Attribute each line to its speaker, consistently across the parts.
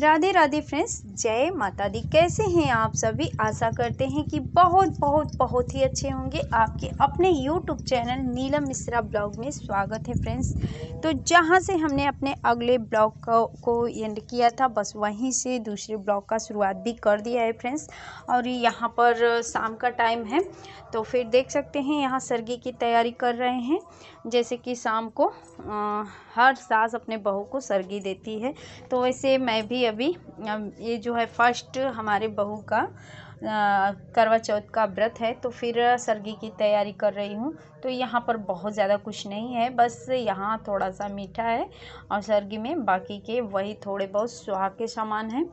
Speaker 1: Radhe Radhe friends, जय माता दी। कैसे हैं आप सभी? आशा करते हैं कि बहुत ही अच्छे होंगे। आपके अपने YouTube channel Neelam Mishra blog में स्वागत है फ्रेंड्स। तो जहां से हमने अपने अगले ब्लॉग को एंड किया था, बस वहीं से दूसरे ब्लॉग का शुरुआत भी कर दिया है फ्रेंड्स। और यहाँ पर शाम का टाइम है, तो फिर देख सकते हैं यहाँ सरगी की तैयारी कर रहे हैं। जैसे कि शाम को हर सास अपने बहू को सरगी देती है, तो वैसे मैं भी अभी ये जो है फर्स्ट हमारे बहू का करवा चौथ का व्रत है, तो फिर सरगी की तैयारी कर रही हूँ। तो यहाँ पर बहुत ज़्यादा कुछ नहीं है, बस यहाँ थोड़ा सा मीठा है और सरगी में बाकी के वही थोड़े बहुत सुहाग के सामान हैं।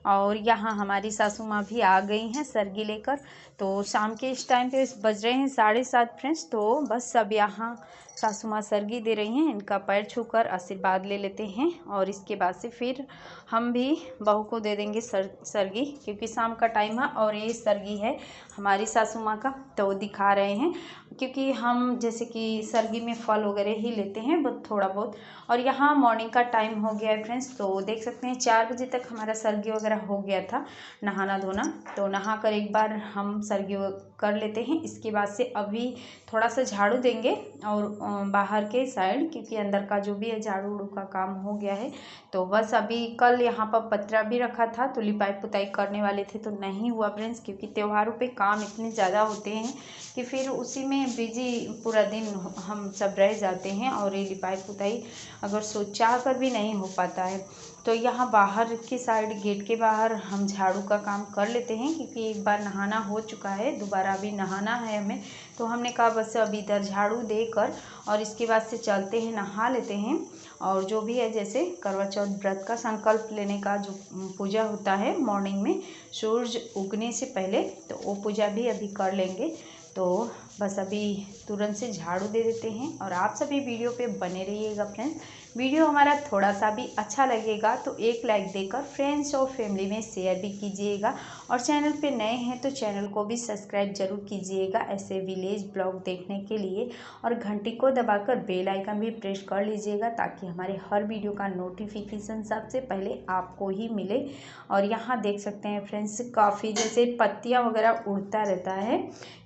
Speaker 1: और यहाँ हमारी सासू माँ भी आ गई हैं सरगी लेकर। तो शाम के इस टाइम पे बज रहे हैं 7:30 फ्रेंड्स। तो बस सब यहाँ सासू माँ सरगी दे रही हैं, इनका पैर छूकर आशीर्वाद ले लेते हैं और इसके बाद से फिर हम भी बहू को दे देंगे सरगी, क्योंकि शाम का टाइम है और ये सरगी है हमारी सासू माँ का। तो दिखा रहे हैं, क्योंकि हम जैसे कि सरगी में फल वगैरह ही लेते हैं बस थोड़ा बहुत। और यहाँ मॉर्निंग का टाइम हो गया है फ्रेंड्स, तो देख सकते हैं 4 बजे तक हमारा सरगी वगैरह हो गया था, नहाना धोना। तो नहा कर एक बार हम सरगी कर लेते हैं। इसके बाद से अभी थोड़ा सा झाड़ू देंगे और बाहर के साइड, क्योंकि अंदर का जो भी है झाड़ू उड़ू का काम हो गया है। तो बस अभी कल यहाँ पर पतरा भी रखा था, तो लिपाई पुताई करने वाले थे तो नहीं हुआ फ्रेंड्स, क्योंकि त्योहारों पे काम इतने ज़्यादा होते हैं कि फिर उसी में बिजी पूरा दिन हम सब रह जाते हैं और ये लिपाई पुताई अगर सोचा कर भी नहीं हो पाता है। तो यहाँ बाहर की साइड गेट के बाहर हम झाड़ू का काम कर लेते हैं, क्योंकि एक बार नहाना हो चुका है, दोबारा भी नहाना है हमें। तो हमने कहा बस अभी इधर झाड़ू देकर और इसके बाद से चलते हैं, नहा लेते हैं। और जो भी है जैसे करवा चौथ व्रत का संकल्प लेने का जो पूजा होता है मॉर्निंग में सूरज उगने से पहले, तो वो पूजा भी अभी कर लेंगे। तो बस अभी तुरंत से झाड़ू दे देते हैं और आप सभी वीडियो पे बने रहिएगा फ्रेंड्स। वीडियो हमारा थोड़ा सा भी अच्छा लगेगा तो एक लाइक देकर फ्रेंड्स और फैमिली में शेयर भी कीजिएगा, और चैनल पे नए हैं तो चैनल को भी सब्सक्राइब जरूर कीजिएगा ऐसे विलेज ब्लॉग देखने के लिए। और घंटी को दबाकर बेल आइकन भी प्रेस कर लीजिएगा, ताकि हमारे हर वीडियो का नोटिफिकेशन सबसे पहले आपको ही मिले। और यहाँ देख सकते हैं फ्रेंड्स, काफ़ी जैसे पत्तियाँ वगैरह उड़ता रहता है,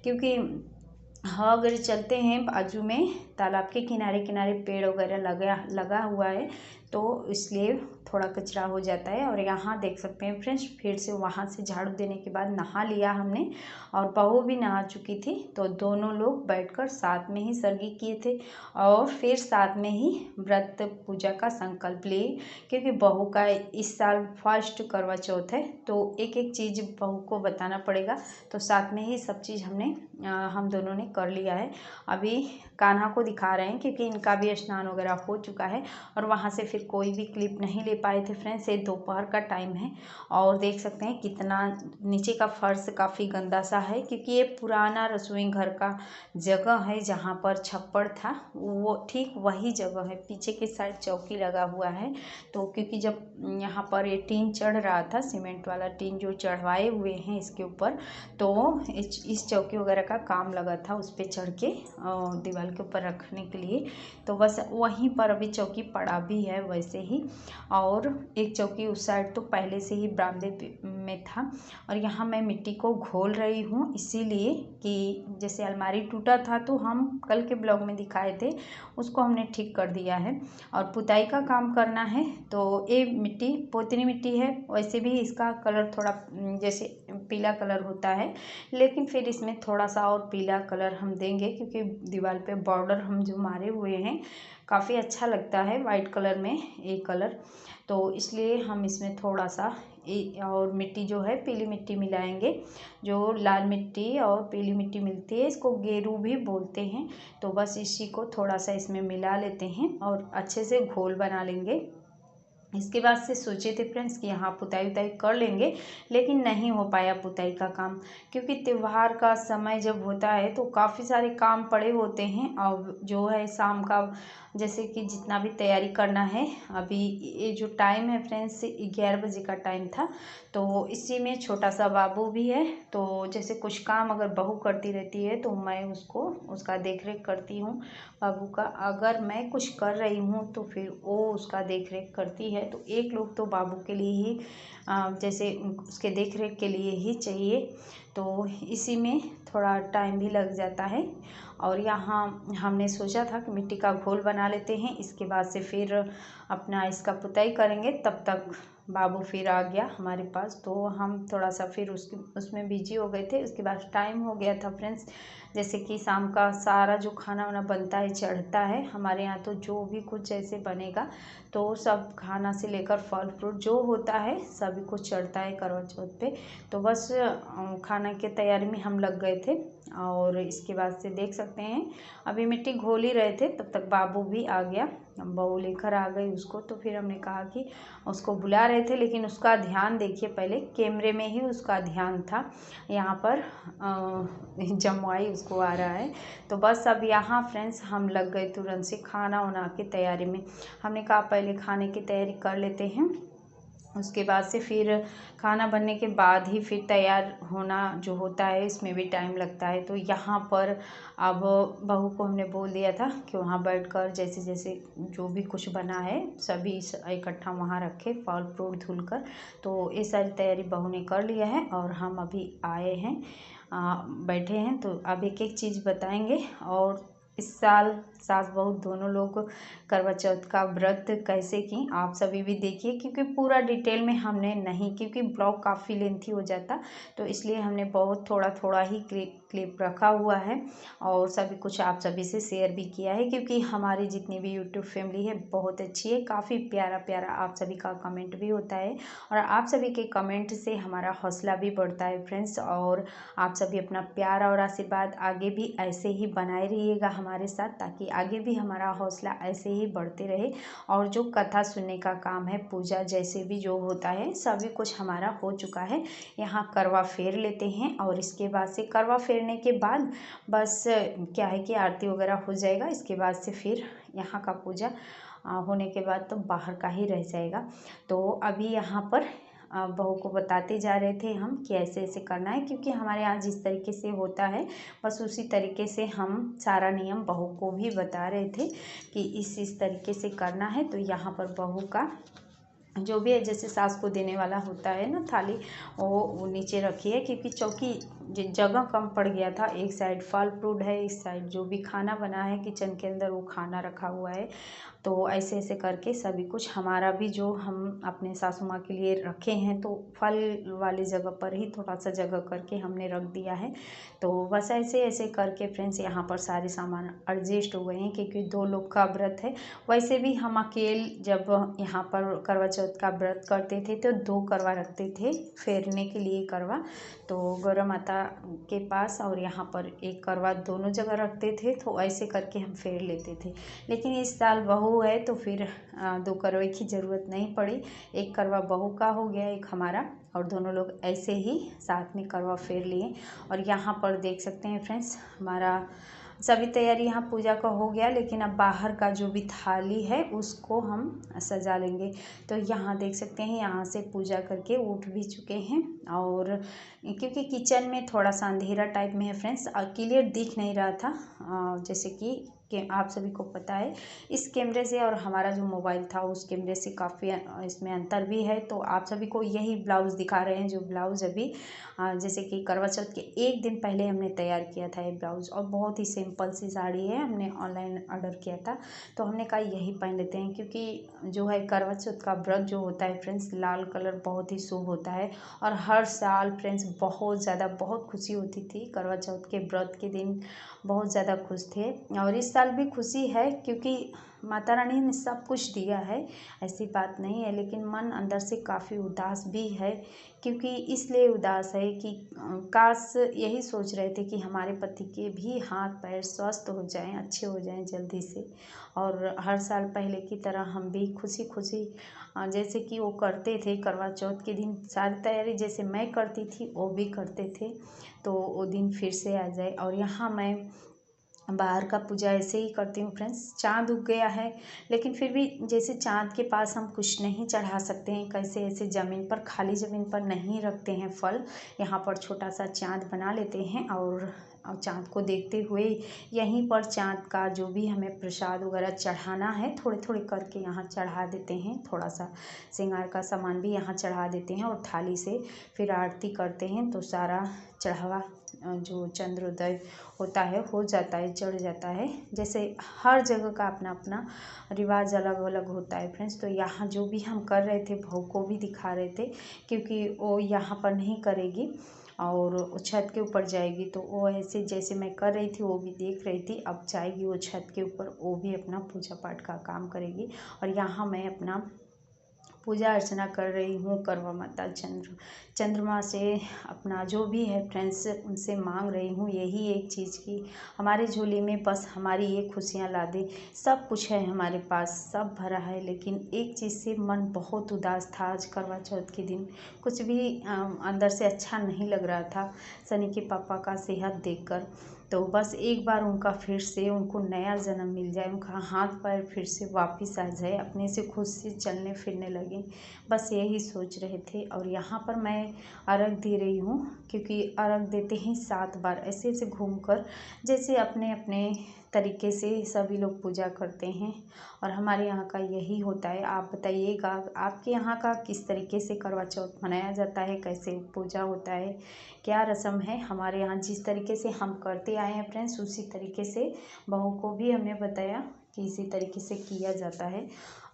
Speaker 1: क्योंकि हाँ अगर चलते हैं बाजू में तालाब के किनारे किनारे पेड़ वगैरह लगा हुआ है, तो इसलिए थोड़ा कचरा हो जाता है। और यहाँ देख सकते हैं फ्रेंड्स, फिर से वहाँ से झाड़ू देने के बाद नहा लिया हमने, और बहू भी नहा चुकी थी। तो दोनों लोग बैठकर साथ में ही सरगी किए थे और फिर साथ में ही व्रत पूजा का संकल्प लिए, क्योंकि बहू का इस साल फर्स्ट करवा चौथ है, तो एक एक चीज़ बहू को बताना पड़ेगा। तो साथ में ही सब चीज़ हम दोनों ने कर लिया है। अभी कान्हा को दिखा रहे हैं, क्योंकि इनका भी स्नान वगैरह हो चुका है। और वहाँ से फिर कोई भी क्लिप नहीं ले पाए थे फ्रेंड्स, ये दोपहर का टाइम है। और देख सकते हैं कितना नीचे का फर्श काफ़ी गंदा सा है, क्योंकि ये पुराना रसोई घर का जगह है जहाँ पर छप्पड़ था, वो ठीक वही जगह है। पीछे की साइड चौकी लगा हुआ है। तो क्योंकि जब यहाँ पर ये टीन चढ़ रहा था, सीमेंट वाला टीन जो चढ़वाए हुए हैं इसके ऊपर, तो इस चौकी वगैरह का काम लगा था उस पर चढ़ के दीवार के ऊपर रखने के लिए। तो बस वहीं पर अभी चौकी पड़ा भी है वैसे ही, और एक चौकी उस साइड तो पहले से ही बरामदे में था। और यहाँ मैं मिट्टी को घोल रही हूँ, इसीलिए कि जैसे अलमारी टूटा था तो हम कल के ब्लॉग में दिखाए थे, उसको हमने ठीक कर दिया है। और पुताई का काम करना है, तो ये मिट्टी पोतनी मिट्टी है, वैसे भी इसका कलर थोड़ा जैसे पीला कलर होता है, लेकिन फिर इसमें थोड़ा सा और पीला कलर हम देंगे, क्योंकि दीवार पे बॉर्डर हम जो मारे हुए हैं काफ़ी अच्छा लगता है वाइट कलर में ये कलर। तो इसलिए हम इसमें थोड़ा सा और मिट्टी जो है पीली मिट्टी मिलाएंगे। जो लाल मिट्टी और पीली मिट्टी मिलती है इसको गेरू भी बोलते हैं। तो बस इसी को थोड़ा सा इसमें मिला लेते हैं और अच्छे से घोल बना लेंगे। इसके बाद से सोचे थे फ्रेंड्स कि यहाँ पुताई उताई कर लेंगे, लेकिन नहीं हो पाया पुताई का काम, क्योंकि त्यौहार का समय जब होता है तो काफ़ी सारे काम पड़े होते हैं। और जो है शाम का जैसे कि जितना भी तैयारी करना है, अभी ये जो टाइम है फ्रेंड्स 11 बजे का टाइम था, तो इसी में छोटा सा बाबू भी है। तो जैसे कुछ काम अगर बहू करती रहती है तो मैं उसका देख रेख करती हूँ। बाबू का अगर मैं कुछ कर रही हूँ तो फिर वो उसका देख रेख करती है। है, तो एक लोग तो बाबू के लिए ही जैसे उसके देख रेख के लिए ही चाहिए, तो इसी में थोड़ा टाइम भी लग जाता है। और यहाँ हमने सोचा था कि मिट्टी का घोल बना लेते हैं, इसके बाद से फिर अपना इसका पुताई करेंगे। तब तक बाबू फिर आ गया हमारे पास, तो हम थोड़ा सा फिर उसमें बिजी हो गए थे। उसके बाद टाइम हो गया था फ्रेंड्स, जैसे कि शाम का सारा जो खाना वाना बनता है चढ़ता है हमारे यहाँ, तो जो भी कुछ जैसे बनेगा तो सब खाना से लेकर फल फ्रूट जो होता है सभी कुछ चढ़ता है करवा चौथ पे। तो बस खाना की तैयारी में हम लग गए थे। और इसके बाद से देख सकते हैं अभी मिट्टी घोल ही रहे थे, तब तक बाबू भी आ गया, बहू लेकर आ गई उसको। तो फिर हमने कहा कि उसको बुला रहे थे, लेकिन उसका ध्यान देखिए, पहले कैमरे में ही उसका ध्यान था, यहाँ पर जमवाई उसको आ रहा है। तो बस अब यहाँ फ्रेंड्स हम लग गए तुरंत से खाना वाना की तैयारी में। हमने कहा पहले खाने की तैयारी कर लेते हैं, उसके बाद से फिर खाना बनने के बाद ही फिर तैयार होना जो होता है इसमें भी टाइम लगता है। तो यहाँ पर अब बहू को हमने बोल दिया था कि वहाँ बैठकर जैसे जैसे जो भी कुछ बना है सभी इकट्ठा वहाँ रखे, फल फ्रूट धुल कर। तो ये सारी तैयारी बहू ने कर लिया है और हम अभी आए हैं, बैठे हैं। तो अब एक एक चीज़ बताएंगे। और इस साल सास बहू दोनों लोग करवा चौथ का व्रत कैसे की आप सभी भी देखिए, क्योंकि पूरा डिटेल में हमने नहीं, क्योंकि ब्लॉग काफ़ी लेंथी हो जाता, तो इसलिए हमने बहुत थोड़ा थोड़ा ही क्लिप रखा हुआ है और सभी कुछ आप सभी से शेयर भी किया है। क्योंकि हमारी जितनी भी यूट्यूब फैमिली है बहुत अच्छी है, काफ़ी प्यारा प्यारा आप सभी का कमेंट भी होता है और आप सभी के कमेंट से हमारा हौसला भी बढ़ता है फ्रेंड्स। और आप सभी अपना प्यार और आशीर्वाद आगे भी ऐसे ही बनाए रहिएगा हमारे साथ, ताकि आगे भी हमारा हौसला ऐसे ही बढ़ते रहे। और जो कथा सुनने का काम है, पूजा जैसे भी जो होता है सभी कुछ हमारा हो चुका है। यहाँ करवा फेर लेते हैं और इसके बाद से करवा फेरने के बाद बस क्या है कि आरती वगैरह हो जाएगा। इसके बाद से फिर यहाँ का पूजा होने के बाद तो बाहर का ही रह जाएगा। तो अभी यहाँ पर बहू को बताते जा रहे थे हम कि ऐसे ऐसे करना है, क्योंकि हमारे यहाँ जिस तरीके से होता है बस उसी तरीके से हम सारा नियम बहू को भी बता रहे थे कि इस तरीके से करना है। तो यहाँ पर बहू का जो भी है, जैसे सास को देने वाला होता है ना थाली, वो नीचे रखी है, क्योंकि चौकी जगह कम पड़ गया था। एक साइड फल फ्रूट है, इस साइड जो भी खाना बना है किचन के अंदर वो खाना रखा हुआ है। तो ऐसे ऐसे करके सभी कुछ हमारा भी जो हम अपने सासू माँ के लिए रखे हैं, तो फल वाली जगह पर ही थोड़ा सा जगह करके हमने रख दिया है। तो बस ऐसे ऐसे करके फ्रेंड्स यहाँ पर सारे सामान एडजस्ट हो गए हैं, क्योंकि 2 लोग का व्रत है। वैसे भी हम अकेले जब यहाँ पर करवा चौथ का व्रत करते थे तो 2 करवा रखते थे फेरने के लिए करवा, तो गौरा माता के पास और यहाँ पर एक करवा दोनों जगह रखते थे। तो ऐसे करके हम फेर लेते थे। लेकिन इस साल बहू है तो फिर 2 करवे की ज़रूरत नहीं पड़ी, एक करवा बहू का हो गया, एक हमारा, और दोनों लोग ऐसे ही साथ में करवा फेर लिए। और यहाँ पर देख सकते हैं फ्रेंड्स हमारा सभी तैयारी यहाँ पूजा का हो गया, लेकिन अब बाहर का जो भी थाली है उसको हम सजा लेंगे। तो यहाँ देख सकते हैं, यहाँ से पूजा करके उठ भी चुके हैं। और क्योंकि किचन में थोड़ा सा अंधेरा टाइप में है फ्रेंड्स, क्लियर दिख नहीं रहा था, जैसे कि आप सभी को पता है इस कैमरे से और हमारा जो मोबाइल था उस कैमरे से काफ़ी इसमें अंतर भी है। तो आप सभी को यही ब्लाउज़ दिखा रहे हैं, जो ब्लाउज़ अभी जैसे कि करवा चौथ के एक दिन पहले हमने तैयार किया था ये ब्लाउज़, और बहुत ही सिंपल सी साड़ी है, हमने ऑनलाइन ऑर्डर किया था। तो हमने कहा यही पहन लेते हैं, क्योंकि जो है करवा चौथ का व्रत जो होता है फ्रेंड्स, लाल कलर बहुत ही शुभ होता है। और हर साल फ्रेंड्स बहुत ज़्यादा बहुत खुशी होती थी करवा चौथ के व्रत के दिन, बहुत ज़्यादा खुश थे। और इस साल भी खुशी है, क्योंकि माता रानी ने सब कुछ दिया है, ऐसी बात नहीं है, लेकिन मन अंदर से काफ़ी उदास भी है। क्योंकि इसलिए उदास है कि काश यही सोच रहे थे कि हमारे पति के भी हाथ पैर स्वस्थ हो जाएं, अच्छे हो जाएं जल्दी से, और हर साल पहले की तरह हम भी खुशी खुशी जैसे कि वो करते थे करवा चौथ के दिन सारी तैयारी जैसे मैं करती थी वो भी करते थे, तो वो दिन फिर से आ जाए। और यहाँ मैं बाहर का पूजा ऐसे ही करती हूँ फ्रेंड्स। चाँद उग गया है, लेकिन फिर भी जैसे चाँद के पास हम कुछ नहीं चढ़ा सकते हैं, कैसे ऐसे ज़मीन पर, खाली ज़मीन पर नहीं रखते हैं फल, यहाँ पर छोटा सा चाँद बना लेते हैं और चाँद को देखते हुए यहीं पर चाँद का जो भी हमें प्रसाद वगैरह चढ़ाना है थोड़े थोड़े करके यहाँ चढ़ा देते हैं। थोड़ा सा श्रृंगार का सामान भी यहाँ चढ़ा देते हैं और थाली से फिर आरती करते हैं तो सारा चढ़ावा जो चंद्रोदय होता है हो जाता है, चढ़ जाता है। जैसे हर जगह का अपना अपना रिवाज अलग अलग होता है फ्रेंड्स। तो यहाँ जो भी हम कर रहे थे बहू को भी दिखा रहे थे, क्योंकि वो यहाँ पर नहीं करेगी और वो छत के ऊपर जाएगी। तो वो ऐसे जैसे मैं कर रही थी वो भी देख रही थी। अब जाएगी वो छत के ऊपर, वो भी अपना पूजा पाठ का काम करेगी और यहाँ मैं अपना पूजा अर्चना कर रही हूँ। करवा माता चंद्रमा से अपना जो भी है फ्रेंड्स उनसे मांग रही हूँ यही एक चीज़ की हमारे झोली में बस हमारी ये खुशियाँ ला दे। सब कुछ है हमारे पास, सब भरा है, लेकिन एक चीज़ से मन बहुत उदास था। आज करवा चौथ के दिन कुछ भी अंदर से अच्छा नहीं लग रहा था सनी के पापा का सेहत देखकर। तो बस एक बार उनका फिर से उनको नया जन्म मिल जाए, उनका हाथ पैर फिर से वापस आ जाए, अपने से खुद से चलने फिरने लगे, बस यही सोच रहे थे। और यहाँ पर मैं अर्घ दे रही हूँ, क्योंकि अर्घ देते ही 7 बार ऐसे ऐसे घूमकर, जैसे अपने अपने तरीके से सभी लोग पूजा करते हैं और हमारे यहाँ का यही होता है। आप बताइएगा आपके यहाँ का किस तरीके से करवा चौथ मनाया जाता है, कैसे पूजा होता है, क्या रस्म है। हमारे यहाँ जिस तरीके से हम करते आए हैं फ्रेंड्स उसी तरीके से बहू को भी हमने बताया कि इसी तरीके से किया जाता है।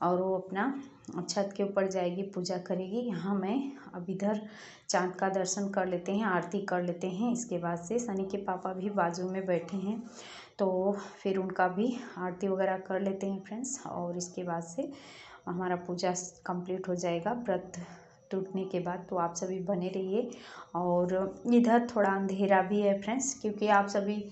Speaker 1: और वो अपना छत के ऊपर जाएगी, पूजा करेगी। यहाँ मैं अब इधर चाँद का दर्शन कर लेते हैं, आरती कर लेते हैं। इसके बाद से सनी के पापा भी बाजू में बैठे हैं तो फिर उनका भी आरती वगैरह कर लेते हैं फ्रेंड्स। और इसके बाद से हमारा पूजा कंप्लीट हो जाएगा व्रत टूटने के बाद। तो आप सभी बने रहिए। और इधर थोड़ा अंधेरा भी है फ्रेंड्स, क्योंकि आप सभी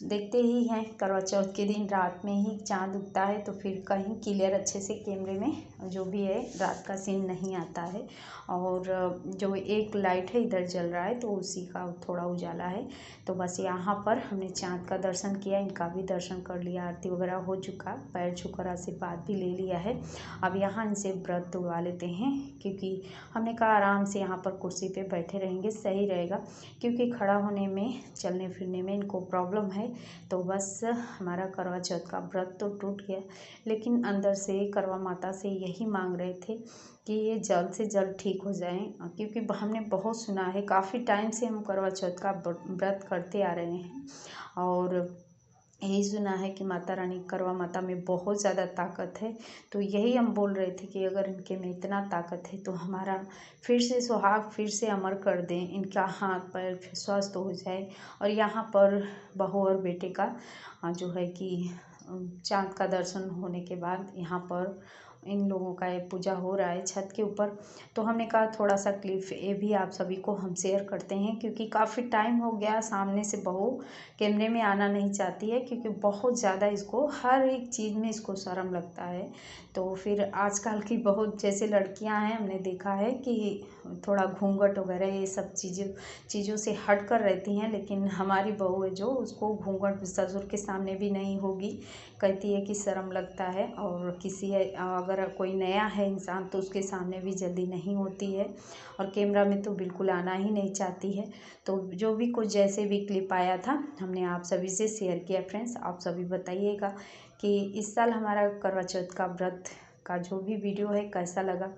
Speaker 1: देखते ही हैं करवा चौथ के दिन रात में ही चाँद उगता है, तो फिर कहीं क्लियर अच्छे से कैमरे में जो भी है रात का सीन नहीं आता है। और जो एक लाइट है इधर जल रहा है तो उसी का थोड़ा उजाला है। तो बस यहाँ पर हमने चाँद का दर्शन किया, इनका भी दर्शन कर लिया, आरती वगैरह हो चुका, पैर छूकर आशीर्वाद भी ले लिया है। अब यहाँ इनसे व्रत तुड़वा लेते हैं, क्योंकि हमने कहा आराम से यहाँ पर कुर्सी पे बैठे रहेंगे सही रहेगा, क्योंकि खड़ा होने में चलने फिरने में इनको प्रॉब्लम है। तो बस हमारा करवा चौथ का व्रत तो टूट गया, लेकिन अंदर से करवा माता से यही मांग रहे थे कि ये जल्द से जल्द ठीक हो जाएं, क्योंकि हमने बहुत सुना है, काफ़ी टाइम से हम करवा चौथ का व्रत करते आ रहे हैं और यही सुना है कि माता रानी करवा माता में बहुत ज़्यादा ताकत है। तो यही हम बोल रहे थे कि अगर इनके में इतना ताकत है तो हमारा फिर से सुहाग फिर से अमर कर दें, इनका हाथ पैर स्वस्थ हो जाए। और यहाँ पर बहू और बेटे का जो है कि चाँद का दर्शन होने के बाद यहाँ पर इन लोगों का ये पूजा हो रहा है छत के ऊपर। तो हमने कहा थोड़ा सा क्लिप ये भी आप सभी को हम शेयर करते हैं, क्योंकि काफ़ी टाइम हो गया सामने से बहू कैमरे में आना नहीं चाहती है, क्योंकि बहुत ज़्यादा इसको हर एक चीज़ में इसको शर्म लगता है। तो फिर आजकल की बहुत जैसे लड़कियां हैं हमने देखा है कि थोड़ा घूंघट वगैरह ये सब चीज़ों से हट कर रहती हैं, लेकिन हमारी बहू है जो उसको घूंघट ससुर के सामने भी नहीं होगी, कहती है कि शर्म लगता है। और किसी अगर कोई नया है इंसान तो उसके सामने भी जल्दी नहीं होती है और कैमरा में तो बिल्कुल आना ही नहीं चाहती है। तो जो भी कुछ जैसे भी क्लिप आया था हमने आप सभी से शेयर किया फ्रेंड्स। आप सभी बताइएगा कि इस साल हमारा करवा चौथ का व्रत का जो भी वीडियो है कैसा लगा।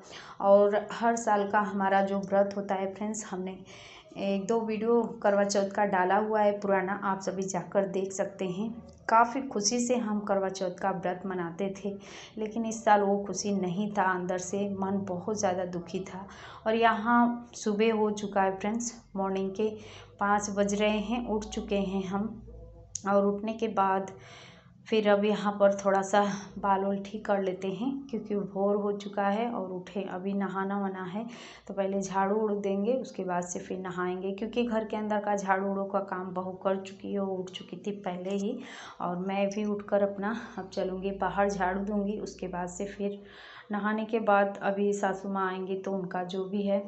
Speaker 1: और हर साल का हमारा जो व्रत होता है फ्रेंड्स, हमने 1-2 वीडियो करवा चौथ का डाला हुआ है पुराना, आप सभी जाकर देख सकते हैं। काफ़ी खुशी से हम करवा चौथ का व्रत मनाते थे, लेकिन इस साल वो खुशी नहीं था, अंदर से मन बहुत ज़्यादा दुखी था। और यहाँ सुबह हो चुका है फ्रेंड्स, मॉर्निंग के 5 बज रहे हैं, उठ चुके हैं हम। और उठने के बाद फिर अब यहाँ पर थोड़ा सा बाल वाल ठीक कर लेते हैं, क्योंकि भोर हो चुका है और उठे अभी नहाना वना है। तो पहले झाड़ू उड़ देंगे, उसके बाद से फिर नहाएंगे, क्योंकि घर के अंदर का झाड़ू उड़ो का काम बहू कर चुकी है, वो उठ चुकी थी पहले ही। और मैं भी उठकर अपना अब चलूँगी बाहर, झाड़ू दूँगी, उसके बाद से फिर नहाने के बाद अभी सासू माँ आएंगी तो उनका जो भी है,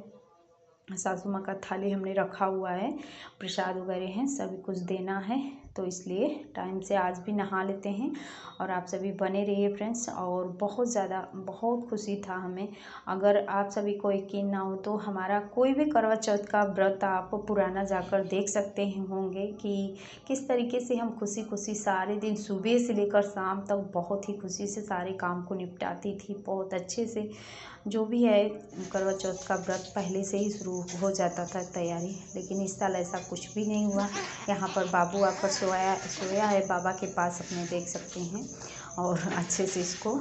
Speaker 1: सासू माँ का थाली हमने रखा हुआ है, प्रसाद वगैरह हैं, सभी कुछ देना है। तो इसलिए टाइम से आज भी नहा लेते हैं। और आप सभी बने रहिए फ्रेंड्स। और बहुत ज़्यादा बहुत खुशी था हमें। अगर आप सभी को यकीन ना हो तो हमारा कोई भी करवा चौथ का व्रत आप पुराना जाकर देख सकते हैं होंगे कि किस तरीके से हम खुशी खुशी सारे दिन सुबह से लेकर शाम तक बहुत ही खुशी से सारे काम को निपटाती थी। बहुत अच्छे से जो भी है करवा चौथ का व्रत पहले से ही शुरू हो जाता था तैयारी। लेकिन इस साल ऐसा कुछ भी नहीं हुआ। यहाँ पर बाबू आकर सोया है बाबा के पास अपने, देख सकते हैं। और अच्छे से इसको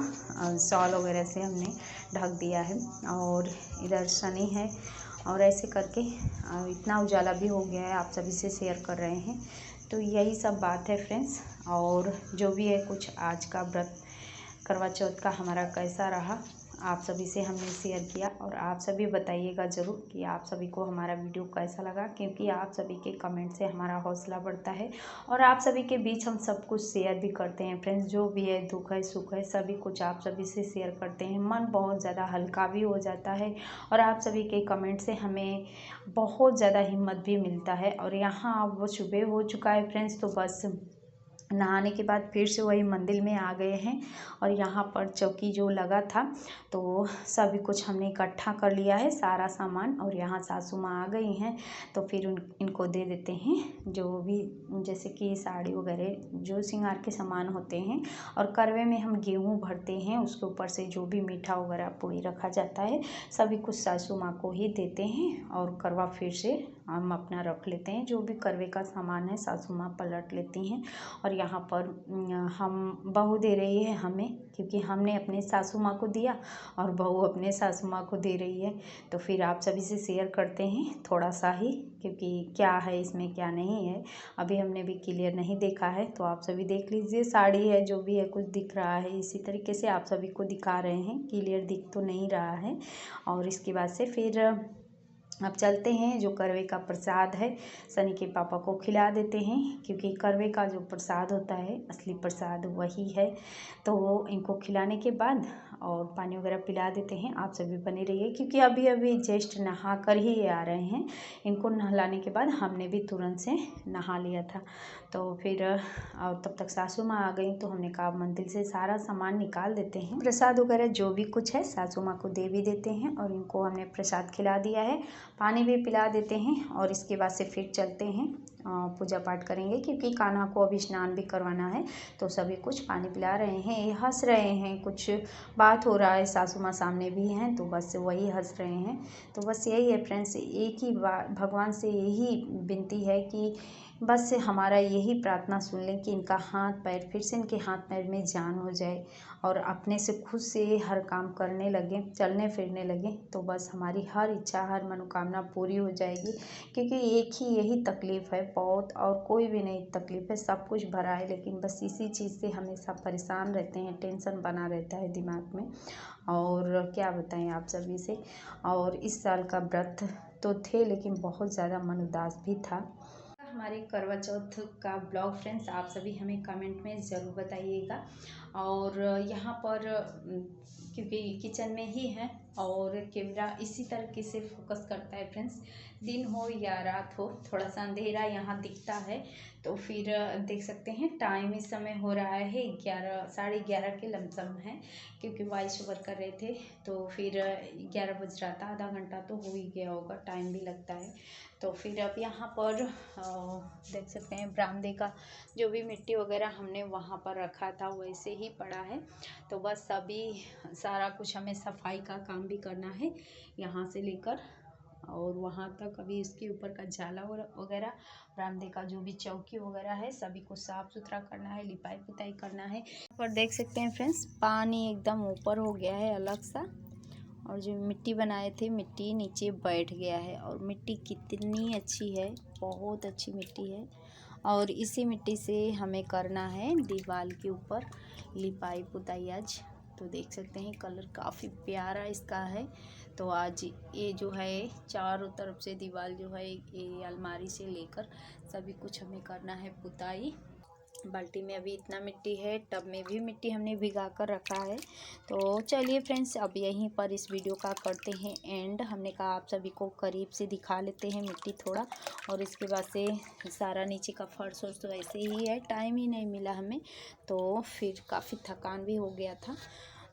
Speaker 1: शॉल वगैरह से हमने ढक दिया है। और इधर शनि है। और ऐसे करके इतना उजाला भी हो गया है, आप सभी से शेयर कर रहे हैं। तो यही सब बात है फ्रेंड्स। और जो भी है कुछ आज का व्रत करवा चौथ का हमारा कैसा रहा, आप सभी से हमने शेयर किया। और आप सभी बताइएगा ज़रूर कि आप सभी को हमारा वीडियो कैसा लगा, क्योंकि आप सभी के कमेंट से हमारा हौसला बढ़ता है। और आप सभी के बीच हम सब कुछ शेयर भी करते हैं फ्रेंड्स। जो भी है दुख है सुख है सभी कुछ आप सभी से शेयर करते हैं। मन बहुत ज़्यादा हल्का भी हो जाता है। और आप सभी के कमेंट से हमें बहुत ज़्यादा हिम्मत भी मिलता है। और यहाँ अब वो सुबह हो चुका है फ्रेंड्स, तो बस नहाने के बाद फिर से वही मंदिर में आ गए हैं। और यहाँ पर चौकी जो लगा था तो सभी कुछ हमने इकट्ठा कर लिया है सारा सामान। और यहाँ सासू माँ आ गई हैं तो फिर इनको दे देते हैं जो भी, जैसे कि साड़ी वगैरह जो श्रृंगार के सामान होते हैं। और करवे में हम गेहूँ भरते हैं, उसके ऊपर से जो भी मीठा वगैरह पूड़ी रखा जाता है सभी कुछ सासू माँ को ही देते हैं। और करवा फिर से हम अपना रख लेते हैं। जो भी करवे का सामान है सासू माँ पलट लेती हैं। और यहाँ पर हम बहू दे रही है हमें, क्योंकि हमने अपने सासू माँ को दिया और बहू अपने सासू माँ को दे रही है। तो फिर आप सभी से शेयर करते हैं थोड़ा सा ही, क्योंकि क्या है इसमें क्या नहीं है अभी हमने भी क्लियर नहीं देखा है। तो आप सभी देख लीजिए, साड़ी है जो भी है कुछ दिख रहा है इसी तरीके से आप सभी को दिखा रहे हैं, क्लियर दिख तो नहीं रहा है। और इसके बाद से फिर अब चलते हैं, जो करवे का प्रसाद है सनी के पापा को खिला देते हैं, क्योंकि करवे का जो प्रसाद होता है असली प्रसाद वही है। तो इनको खिलाने के बाद और पानी वगैरह पिला देते हैं। आप सभी बने रहिए, क्योंकि अभी अभी जस्ट नहा कर ही आ रहे हैं। इनको नहलाने के बाद हमने भी तुरंत से नहा लिया था। तो फिर और तब तक सासू माँ आ गई तो हमने कहा मंदिर से सारा सामान निकाल देते हैं। प्रसाद वगैरह जो भी कुछ है सासू माँ को दे भी देते हैं। और इनको हमने प्रसाद खिला दिया है, पानी भी पिला देते हैं। और इसके बाद से फिर चलते हैं पूजा पाठ करेंगे, क्योंकि कान्हा को अभी स्नान भी करवाना है। तो सभी कुछ पानी पिला रहे हैं, हंस रहे हैं, कुछ बात हो रहा है, सासू माँ सामने भी हैं तो बस वही हंस रहे हैं। तो बस यही है फ्रेंड्स, एक ही बात भगवान से यही विनती है कि बस हमारा यही प्रार्थना सुन लें कि इनका हाथ पैर फिर से इनके हाथ पैर में जान हो जाए और अपने से खुद से हर काम करने लगे, चलने फिरने लगे। तो बस हमारी हर इच्छा हर मनोकामना पूरी हो जाएगी, क्योंकि एक ही यही तकलीफ़ है बहुत, और कोई भी नहीं तकलीफ़ है, सब कुछ भरा है। लेकिन बस इसी चीज़ से हमेशा परेशान रहते हैं, टेंशन बना रहता है दिमाग में। और क्या बताएं आप सभी से। और इस साल का व्रत तो थे लेकिन बहुत ज़्यादा मन उदास भी था। हमारे करवा चौथ का ब्लॉग फ्रेंड्स आप सभी हमें कमेंट में ज़रूर बताइएगा। और यहाँ पर क्योंकि किचन में ही है और कैमरा इसी तरीके से फोकस करता है फ्रेंड्स, दिन हो या रात हो थोड़ा सा अंधेरा यहाँ दिखता है। तो फिर देख सकते हैं टाइम इस समय हो रहा है 11 साढ़े 11 के लमसम है, क्योंकि वॉइस ओवर कर रहे थे। तो फिर 11 बज रहा था, आधा घंटा तो हो ही गया होगा, टाइम भी लगता है। तो फिर अब यहाँ पर देख सकते हैं बरामदे का जो भी मिट्टी वगैरह हमने वहाँ पर रखा था वैसे ही पड़ा है। तो बस अभी सारा कुछ हमें सफाई का काम भी करना है, यहाँ से लेकर और वहाँ तक। अभी इसके ऊपर का जाला वगैरह बरामदे का जो भी चौकी वगैरह है सभी को साफ़ सुथरा करना है, लिपाई पुताई करना है। यहाँ पर देख सकते हैं फ्रेंड्स पानी एकदम ऊपर हो गया है अलग सा, और जो मिट्टी बनाए थे मिट्टी नीचे बैठ गया है। और मिट्टी कितनी अच्छी है, बहुत अच्छी मिट्टी है। और इसी मिट्टी से हमें करना है दीवार के ऊपर लिपाई पुताई आज। तो देख सकते हैं कलर काफ़ी प्यारा इसका है। तो आज ये जो है चारों तरफ से दीवार जो है ये अलमारी से लेकर सभी कुछ हमें करना है पुताई। बाल्टी में अभी इतना मिट्टी है, टब में भी मिट्टी हमने भिगा कर रखा है। तो चलिए फ्रेंड्स, अब यहीं पर इस वीडियो का करते हैं एंड। हमने कहा आप सभी को करीब से दिखा लेते हैं मिट्टी थोड़ा, और इसके बाद से सारा नीचे का फर्श वर्श तो ऐसे ही है, टाइम ही नहीं मिला हमें, तो फिर काफ़ी थकान भी हो गया था।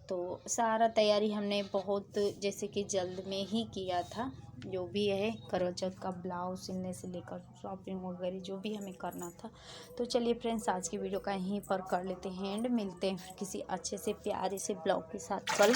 Speaker 1: तो सारा तैयारी हमने बहुत जैसे कि जल्द में ही किया था। जो भी है करवा चौथ का ब्लाउज सिलने से लेकर शॉपिंग वगैरह जो भी हमें करना था। तो चलिए फ्रेंड्स, आज की वीडियो का यहीं पर कर लेते हैं एंड। मिलते हैं किसी अच्छे से प्यारे से ब्लॉग के साथ कल।